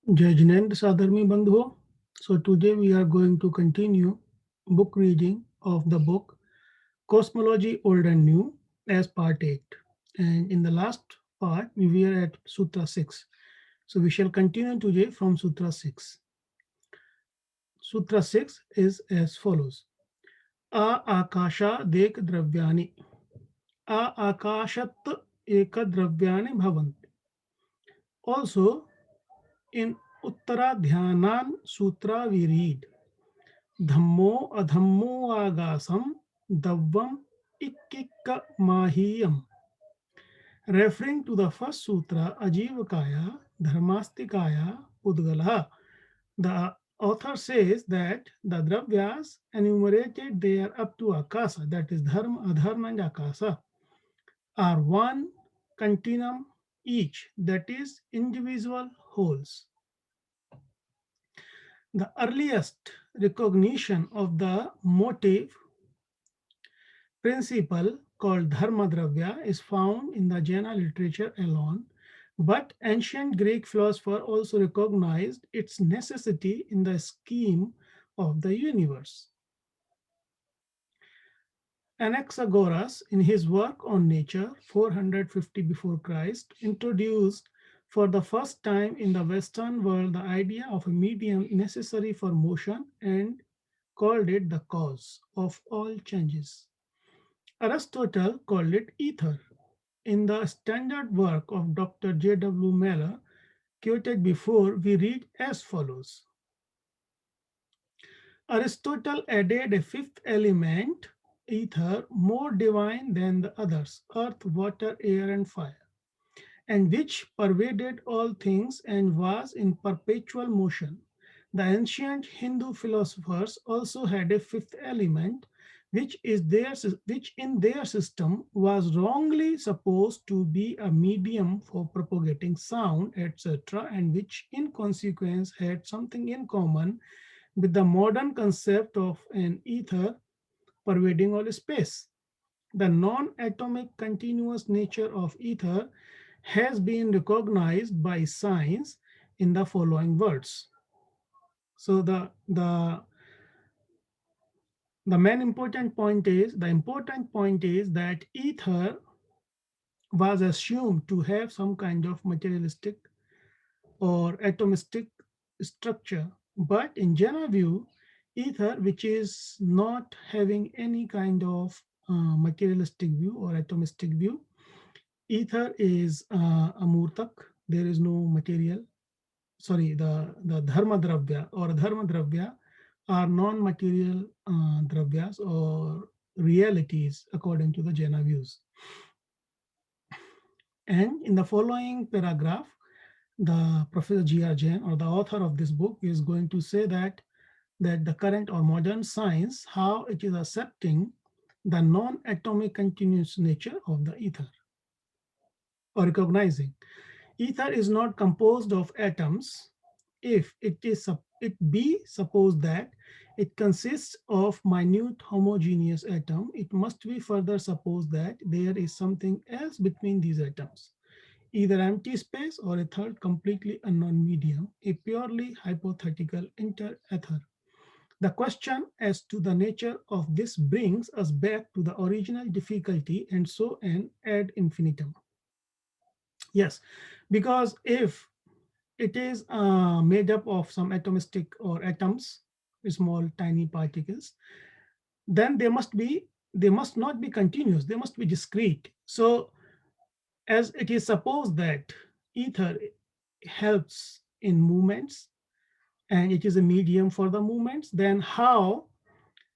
Jai Jinendra Sadharmi Bandhu. So today we are going to continue book reading of the book Cosmology Old and New as part 8. And in the last part we were at Sutra 6. So we shall continue today from Sutra 6. Sutra 6 is as follows. Akasha dek dravyani. Akashat ekadravyani bhavanti. Also in Uttaradhyanan Sutra we read Dhammo adhammo agasam davvam ikkikka mahiyam. Referring to the first sutra, Ajivakaya Dharmastikaya Udgalaha, the author says that the dravyas enumerated there up to Akasa, that is Dharma, Adharma, and Akasa, are one continuum each, that is individual wholes. The earliest recognition of the motive principle called Dharma Dravya is found in the Jaina literature alone, but ancient Greek philosophers also recognized its necessity in the scheme of the universe. Anaxagoras, in his work on nature, 450 before Christ, introduced for the first time in the Western world the idea of a medium necessary for motion and called it the cause of all changes. Aristotle called it ether. In the standard work of Dr. J. W. Miller, quoted before, we read as follows. Aristotle added a fifth element, ether, more divine than the others, earth, water, air, and fire, and which pervaded all things and was in perpetual motion. The ancient Hindu philosophers also had a fifth element, which in their system was wrongly supposed to be a medium for propagating sound, etc., and which in consequence had something in common with the modern concept of an ether pervading all space. The non-atomic continuous nature of ether has been recognized by science in the following words. So the important point is that ether was assumed to have some kind of materialistic or atomistic structure, but in general view, ether, which is not having any kind of materialistic view or atomistic view, ether is amurtak. There is no material. Sorry, the dharma dravya or dharma dravya are non-material dravyas or realities according to the Jaina views. And in the following paragraph, the Professor G.R. Jain, or the author of this book, is going to say that the current or modern science, how it is accepting the non-atomic continuous nature of the ether, or recognizing ether is not composed of atoms. If it be supposed that it consists of minute homogeneous atom, it must be further supposed that there is something else between these atoms, either empty space or a third completely unknown medium, a purely hypothetical inter-ether. The question as to the nature of this brings us back to the original difficulty, and so on ad infinitum. Yes, because if it is made up of some atomistic or atoms, small tiny particles, then they must not be continuous, they must be discrete. So as it is supposed that ether helps in movements and it is a medium for the movements, then how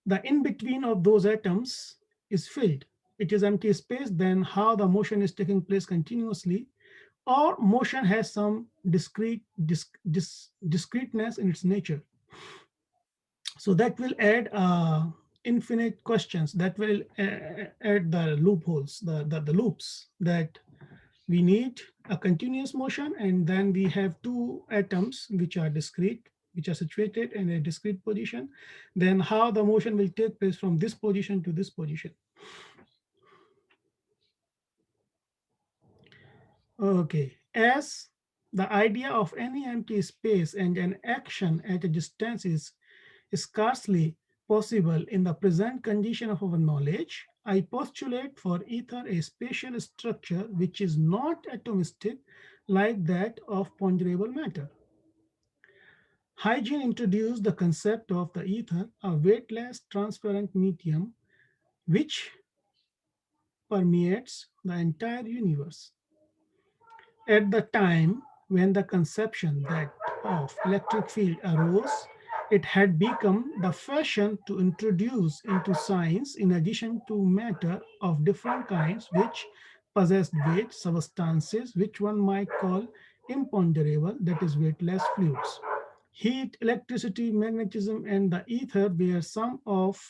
the in between of those atoms is filled, it is empty space, then how the motion is taking place continuously, or motion has some discreteness in its nature. So that will add infinite questions, that will add the loopholes, the loops, that we need a continuous motion, and then we have two atoms which are discrete, which are situated in a discrete position. Then how the motion will take place from this position to this position. Okay, as The idea of any empty space and an action at a distance is scarcely possible in the present condition of our knowledge. I postulate for ether a spatial structure which is not atomistic like that of ponderable matter. Hygiene introduced the concept of the ether, a weightless, transparent medium which permeates the entire universe. At the time when the conception that of electric field arose, it had become the fashion to introduce into science, in addition to matter of different kinds which possessed weight, substances which one might call imponderable, that is weightless fluids. Heat, electricity, magnetism, and the ether were some of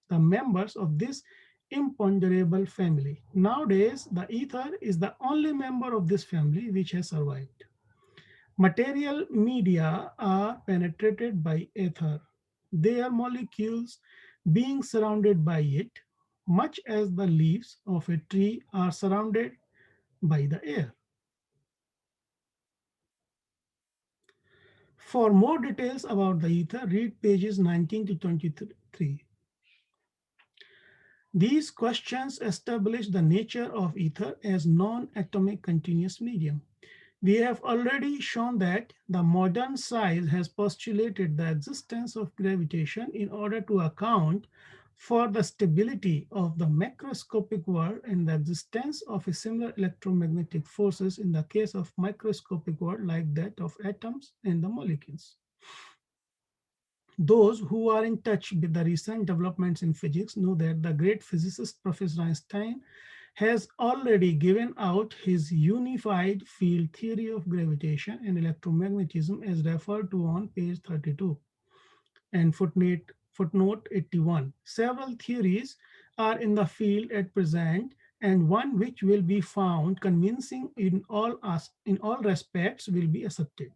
the members of this imponderable family. Nowadays, the ether is the only member of this family which has survived. Material media are penetrated by ether, their molecules being surrounded by it, much as the leaves of a tree are surrounded by the air. For more details about the ether, read pages 19 to 23. These questions establish the nature of ether as non-atomic continuous medium. We have already shown that the modern science has postulated the existence of gravitation in order to account for the stability of the macroscopic world and the existence of a similar electromagnetic forces in the case of microscopic world like that of atoms and the molecules. Those who are in touch with the recent developments in physics know that the great physicist Professor Einstein has already given out his unified field theory of gravitation and electromagnetism as referred to on page 32 and footnote 81. Several theories are in the field at present, and one which will be found convincing in all respects will be accepted.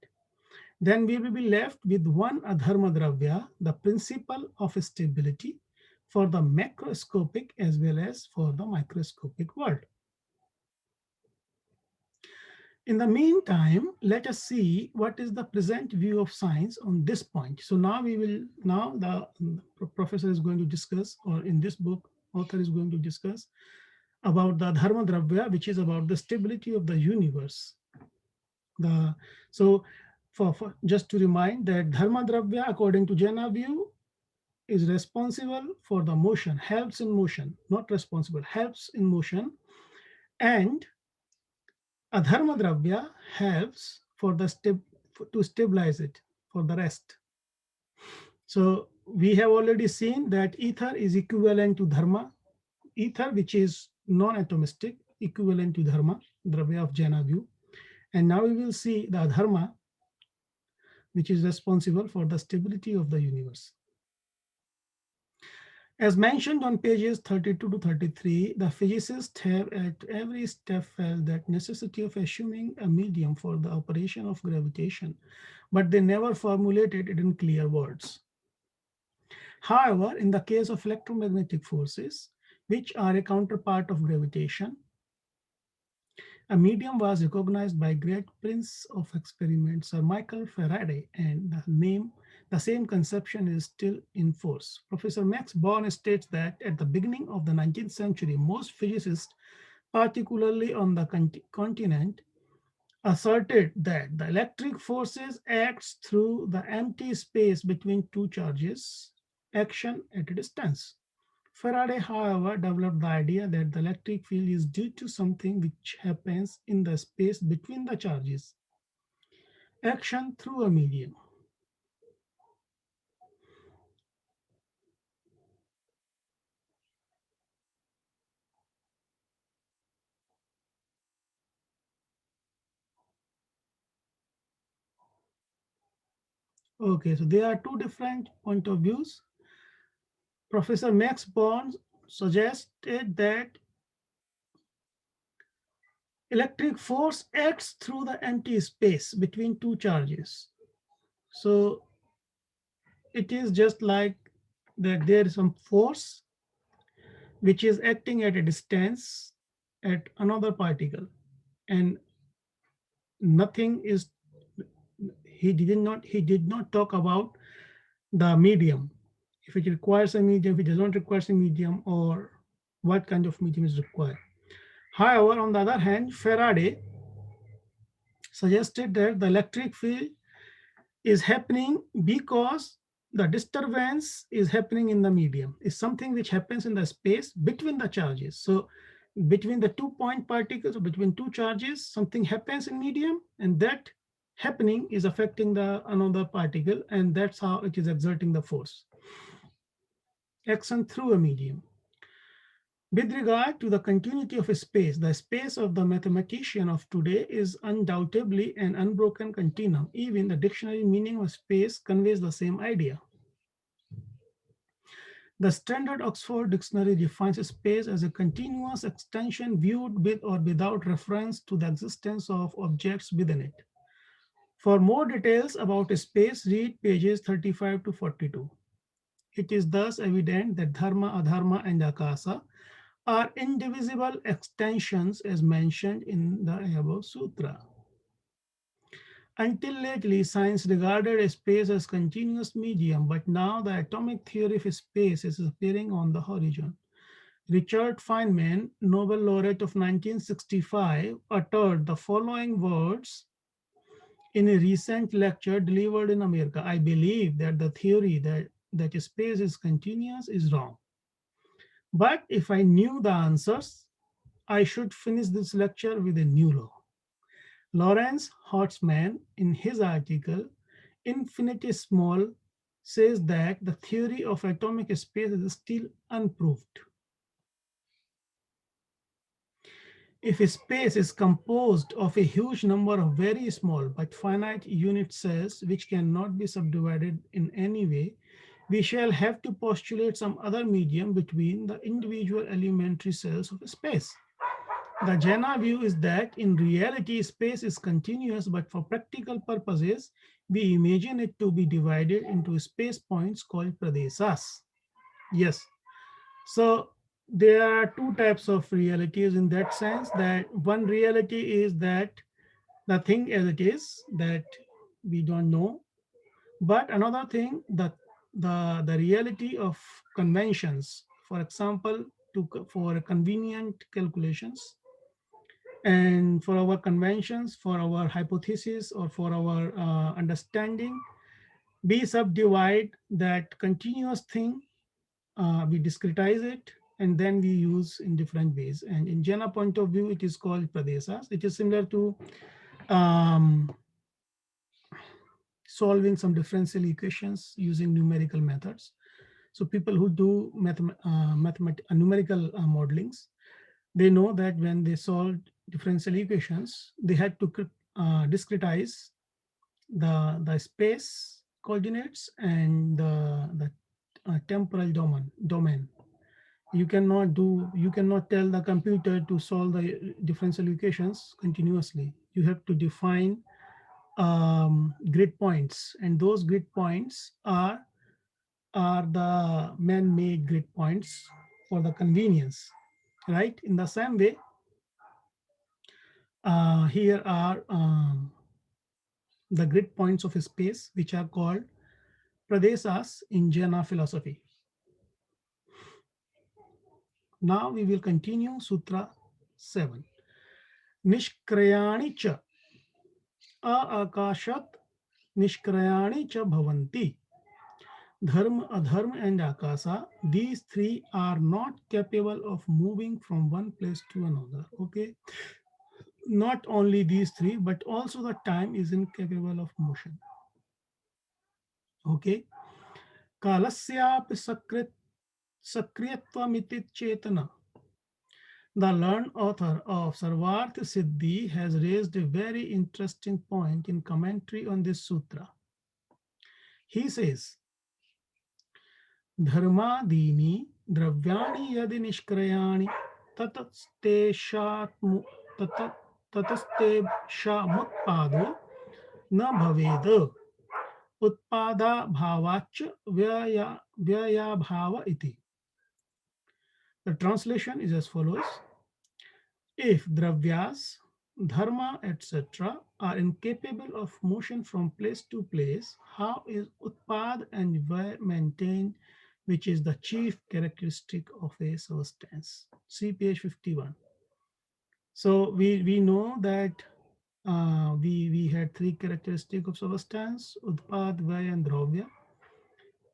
Then we will be left with one adharma dravya, the principle of stability for the macroscopic as well as for the microscopic world. In the meantime, let us see what is the present view of science on this point. So now the professor is going to discuss, or in this book, author is going to discuss about the dharma dravya, which is about the stability of the universe. The so for just to remind that dharma dravya, according to Jaina view, is responsible for the motion, helps in motion, not responsible, helps in motion, and adharma dravya helps for the to stabilize it for the rest. So we have already seen that ether is equivalent to dharma, ether which is non-atomistic, equivalent to dharma, dravya of Jaina view. And now we will see the adharma, which is responsible for the stability of the universe. As mentioned on pages 32 to 33, the physicists have at every step felt that necessity of assuming a medium for the operation of gravitation, but they never formulated it in clear words. However, in the case of electromagnetic forces, which are a counterpart of gravitation, a medium was recognized by great prince of experiments, Sir Michael Faraday, and the same conception is still in force. Professor Max Born states that at the beginning of the 19th century, most physicists, particularly on the continent, asserted that the electric forces acts through the empty space between two charges, action at a distance. Faraday, however, developed the idea that the electric field is due to something which happens in the space between the charges, action through a medium. Okay, so there are two different point of views. Professor Max Born suggested that electric force acts through the empty space between two charges. So it is just like that there is some force which is acting at a distance at another particle. And nothing is, he did not talk about the medium, if it requires a medium, if it does not require a medium, or what kind of medium is required. However, on the other hand, Faraday suggested that the electric field is happening because the disturbance is happening in the medium, is something which happens in the space between the charges. So between the 2 point particles, or between two charges, something happens in medium, and that happening is affecting the another particle, and that's how it is exerting the force, action through a medium. With regard to the continuity of space, the space of the mathematician of today is undoubtedly an unbroken continuum. Even the dictionary meaning of space conveys the same idea. The standard Oxford Dictionary defines space as a continuous extension viewed with or without reference to the existence of objects within it. For more details about space, read pages 35 to 42. It is thus evident that dharma, adharma, and akasa are indivisible extensions as mentioned in the above sutra. Until lately, science regarded space as continuous medium, but now the atomic theory of space is appearing on the horizon. Richard Feynman, Nobel laureate of 1965, uttered the following words in a recent lecture delivered in America. I believe that the theory that space is continuous is wrong. But if I knew the answers, I should finish this lecture with a new law. Lawrence Horstman, in his article Infinitesimal, says that the theory of atomic space is still unproved. If a space is composed of a huge number of very small but finite unit cells which cannot be subdivided in any way, we shall have to postulate some other medium between the individual elementary cells of a space. The Jaina view is that in reality, space is continuous, but for practical purposes, we imagine it to be divided into space points called pradesas. Yes. So there are two types of realities in that sense, that one reality is that the thing as it is, that we don't know. But another thing, that the reality of conventions, for example, for convenient calculations, and for our conventions, for our hypothesis, or for our understanding, we subdivide that continuous thing, we discretize it, and then we use in different ways. And in Jaina point of view, it is called pradesas. It is similar to um, solving some differential equations using numerical methods. So people who do numerical modelings, they know that when they solved differential equations, they had to discretize the space coordinates and the temporal domain. You cannot tell the computer to solve the differential equations continuously. You have to define grid points, and those grid points are the man-made grid points for the convenience, right? In the same way, here are the grid points of space, which are called pradesas in Jaina philosophy. Now we will continue Sutra 7. Nishkrayani cha aakashat nishkrayani cha bhavanti. Dharma, adharma, and akasa, these three are not capable of moving from one place to another. Okay. Not only these three, but also the time is incapable of motion. Okay. Kalasyap sakriyatvamiti chetana. The learned author of Sarvartha Siddhi has raised a very interesting point in commentary on this sutra. He says, Dharmadini dravyani yadi nishkrayani tataste shamutpado na bhaveda utpada bhavacha vyaya bhava iti. The translation is as follows. If dravyas, dharma, etc., are incapable of motion from place to place, how is utpad and vay maintained, which is the chief characteristic of a substance? See page 51. So we know that we had three characteristics of substance: utpad, vay, and dravya.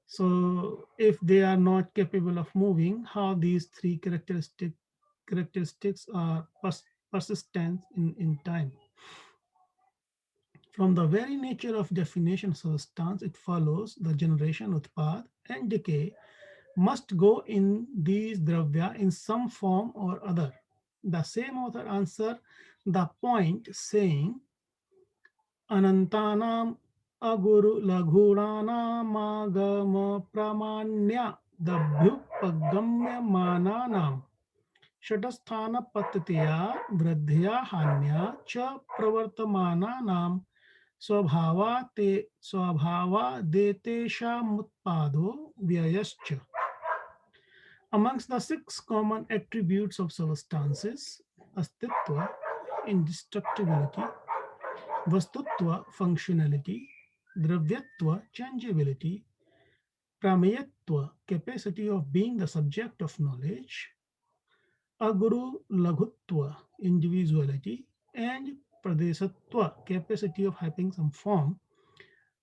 So if they are not capable of moving, how these three characteristics are persistent in time? From the very nature of definition substance, it follows the generation, utpad, and decay must go in these dravya in some form or other. The same author answer the point saying, Anantanam aguru laghunanamagama pramanya dabhyupagamya mananam षटस्थान पत्तया वृद्धिया हान्या च प्रवर्तमानानां स्वभावादेतेषामुत्पादो व्ययश्च. Amongst the six common attributes of substances: astitva, indestructibility; vastutva, functionality; dravyatva, changeability; prameyatva, capacity of being the subject of knowledge; aguru laghutva, individuality; and pradesatva, capacity of having some form.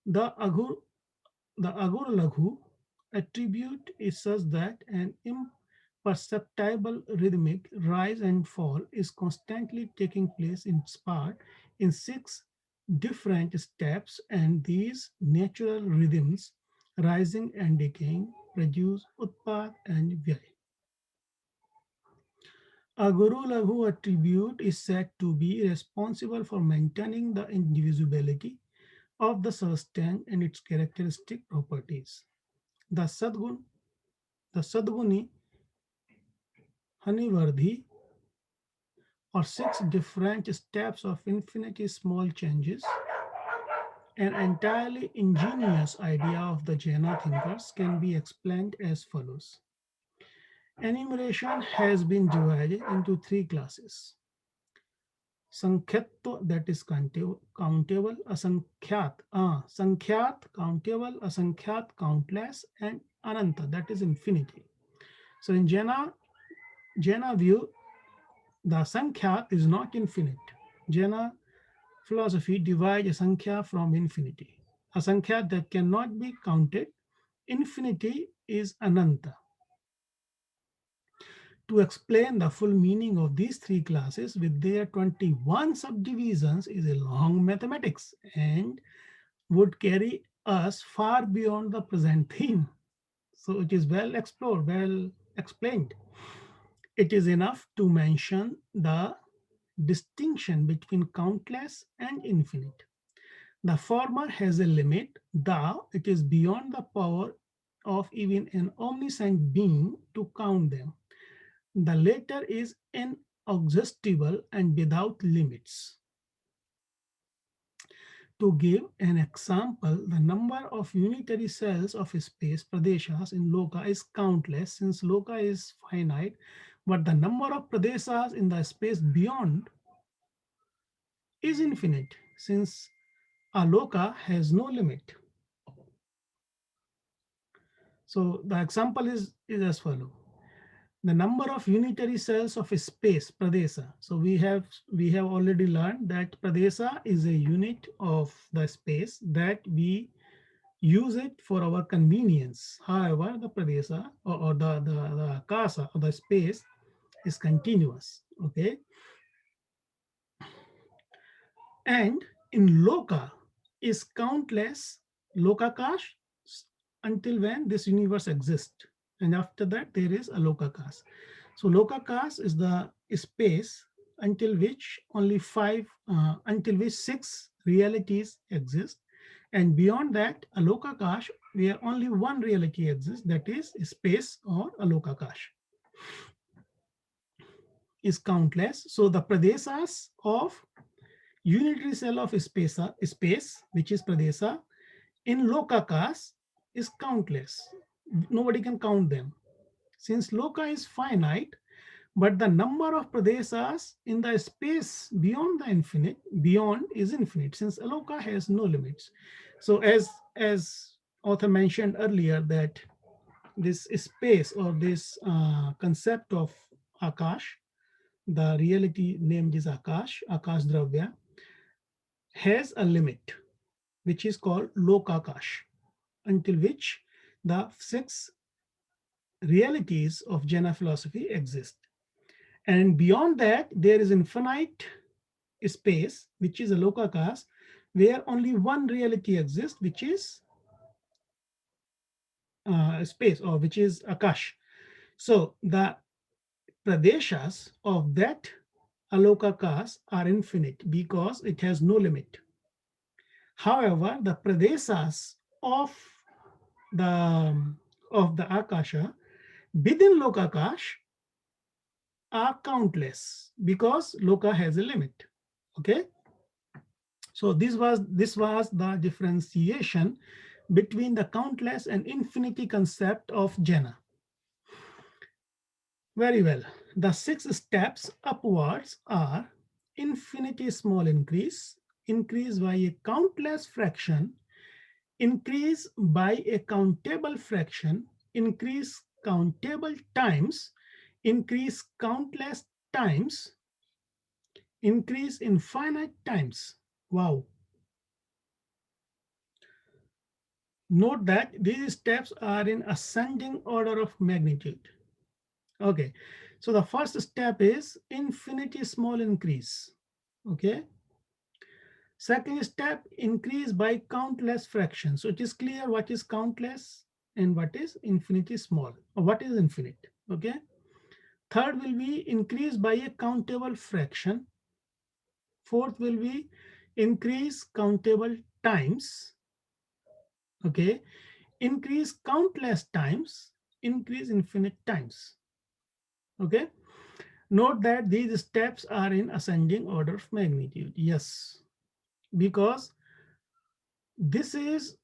The agur, the agur laghu attribute is such that an imperceptible rhythmic rise and fall is constantly taking place in part in six different steps, and these natural rhythms, rising and decaying, produce utpad and vyay. A Guru Laghu attribute is said to be responsible for maintaining the indivisibility of the substance and its characteristic properties. The Sadgun, the Sadguni Hanivardhi, or six different steps of infinity small changes, an entirely ingenious idea of the Jaina thinkers, can be explained as follows. Enumeration has been divided into three classes: Sankhyatva, that is countable, Sankhyaat, countable, Asankhyaat, countless, and Ananta, that is infinity. So in Jaina view, the Sankhyaat is not infinite. Jaina philosophy divides a Sankhya from infinity. A Sankhya that cannot be counted. Infinity is Ananta. To explain the full meaning of these three classes with their 21 subdivisions is a long mathematics and would carry us far beyond the present theme. So it is well explored, well explained. It is enough to mention the distinction between countless and infinite. The former has a limit, thou it is beyond the power of even an omniscient being to count them. The latter is inexhaustible and without limits. To give an example, the number of unitary cells of space pradeshas in loka is countless since loka is finite, but the number of pradeshas in the space beyond is infinite since aloka has no limit. So the example is as follows. The number of unitary cells of a space, pradesa. So we have already learned that pradesa is a unit of the space that we use it for our convenience. However, the pradesa or the akasa or the space is continuous. Okay. And in loka is countless lokakash until when this universe exists. And after that, there is a lokakas. So lokakas is the space until which until which six realities exist. And beyond that, a lokakash, where only one reality exists, that is space or a lokakash, is countless. So the pradesas of unitary cell of space, which is pradesa, in lokakas is countless. Nobody can count them. Since loka is finite, but the number of pradeshas in the space beyond the infinite, beyond is infinite, since aloka has no limits. So as author mentioned earlier, that this space or this concept of akash, the reality named is akash dravya, has a limit which is called lokakash, until which the six realities of Jaina philosophy exist. And beyond that, there is infinite space, which is a lokakas, where only one reality exists, which is space, or which is akash. So the pradeshas of that alokakas are infinite because it has no limit. However, the pradeshas of the akasha within lokakash are countless because loka has a limit. Okay, so this was the differentiation between the countless and infinity concept of Jena. Very well. The six steps upwards are infinity small increase, increase by a countless fraction, increase by a countable fraction, increase countable times, increase countless times, increase infinite times. Wow. Note that these steps are in ascending order of magnitude. Okay, so the first step is infinity small increase. Okay, second step, increase by countless fractions. So it is clear what is countless and what is infinity small, or what is infinite. Okay, third will be increase by a countable fraction. Fourth will be increase countable times. Okay, increase countless times, increase infinite times. Okay, note that these steps are in ascending order of magnitude. Yes, because this is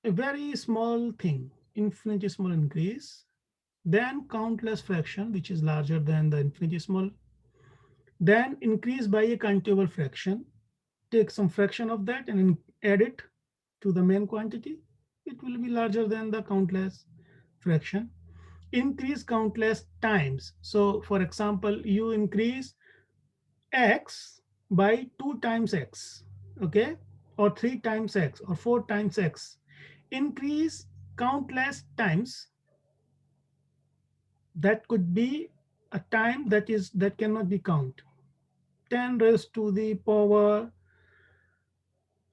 a very small thing, infinity small increase, then countless fraction, which is larger than the infinity small, then increase by a countable fraction, take some fraction of that and add it to the main quantity, it will be larger than the countless fraction. Increase countless times. So for example, you increase x by 2 times x, okay, or 3 times x, or 4 times x. Increase countless times. That could be a time that cannot be count. 10 raised to the power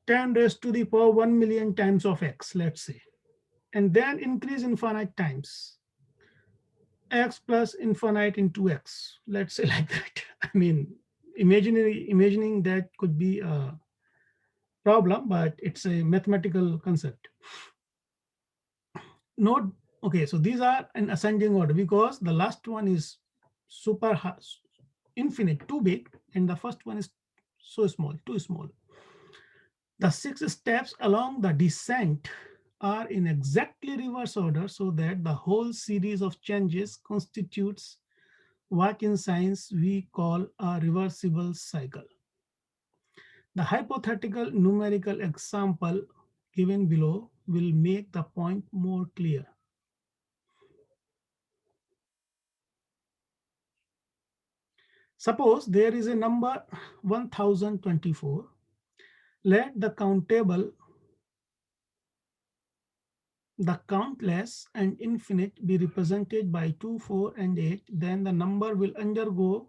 10 raised to the power 1 million times of x, let's say, and then increase infinite times, x plus infinite into x, let's say, like that. I mean, imagining that could be a problem, but it's a mathematical concept. Note, okay, so these are in ascending order because the last one is super infinite, too big, and the first one is so small, too small. The 6 steps along the descent are in exactly reverse order, so that the whole series of changes constitutes what in science we call a reversible cycle. The hypothetical numerical example given below will make the point more clear. Suppose there is a number 1024. Let the countable, the countless, and infinite be represented by 2, 4, and 8. Then the number will undergo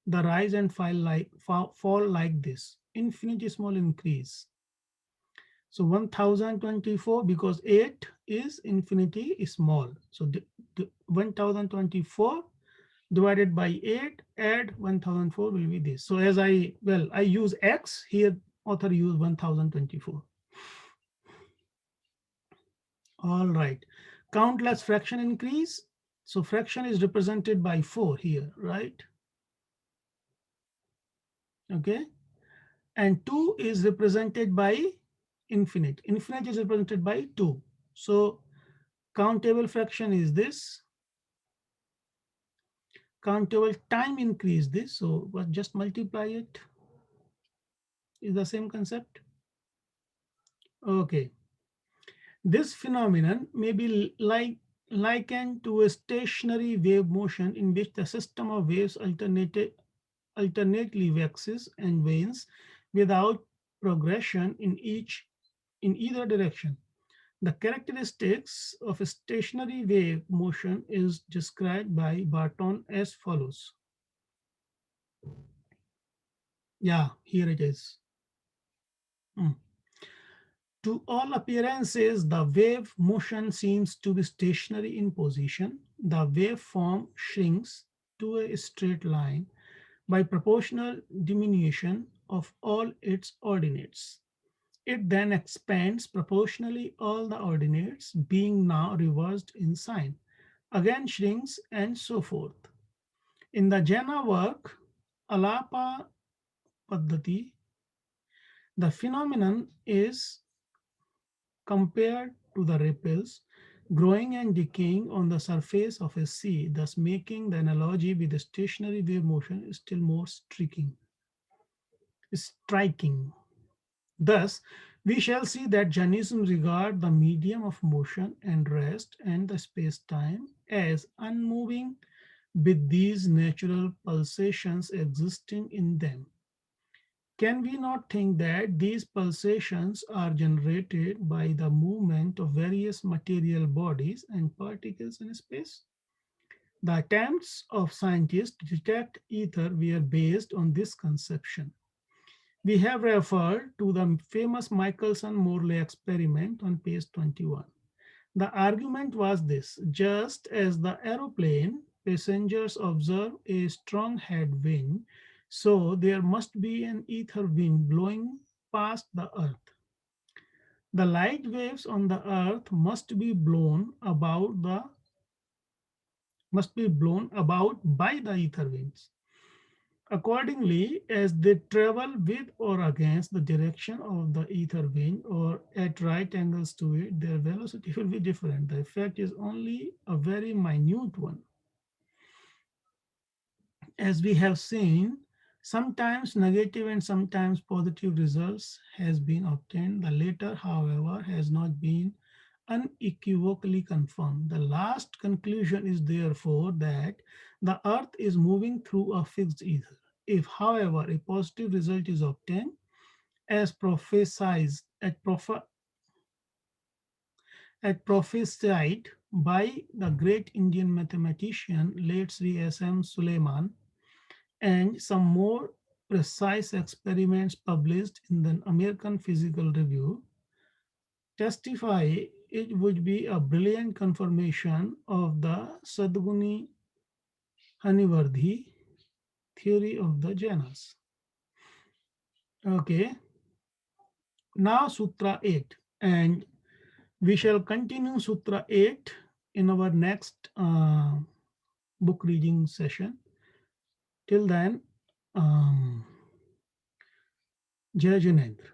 the rise and fall like this. Infinity small increase. So 1024, because 8 is infinity is small. So 1024 divided by 8, add 1004 will be this. So as I use x here, author use 1024. All right, countless fraction increase. So fraction is represented by 4 here, right? Okay, and 2 is represented by infinite. Infinite is represented by 2. So countable fraction is this. countable time increase this. So but just multiply it is the same concept. Okay. This phenomenon may be likened to a stationary wave motion in which the system of waves alternately waxes and wanes without progression in either direction. The characteristics of a stationary wave motion is described by Barton as follows. Yeah, here it is. Mm. To all appearances, the wave motion seems to be stationary in position. The waveform shrinks to a straight line by proportional diminution of all its ordinates. It then expands proportionally all the ordinates being now reversed in sign, again shrinks and so forth. In the Jena work, Alapa Paddhati, the phenomenon is compared to the ripples growing and decaying on the surface of a sea, thus making the analogy with the stationary wave motion still more striking. Thus, we shall see that Jainism regard the medium of motion and rest and the space-time as unmoving with these natural pulsations existing in them. Can we not think that these pulsations are generated by the movement of various material bodies and particles in space? The attempts of scientists to detect ether were based on this conception. We have referred to the famous Michelson-Morley experiment on page 21. The argument was this: just as the aeroplane passengers observe a strong headwind, so there must be an ether wind blowing past the earth. The light waves on the earth must be blown about by the ether winds. Accordingly, as they travel with or against the direction of the ether wind or at right angles to it, their velocity will be different. The effect is only a very minute one. As we have seen, sometimes negative and sometimes positive results has been obtained. The latter, however, has not been unequivocally confirmed. The last conclusion is therefore that the earth is moving through a fixed ether. If, however, a positive result is obtained, as prophesied by the great Indian mathematician late Sri S.M. Suleiman, and some more precise experiments published in the American Physical Review testify, it would be a brilliant confirmation of the Sadguni Hanivardhi theory of the Jainas. Okay, now Sutra 8, and we shall continue Sutra 8 in our next book reading session. Till then, Jai Jinendra.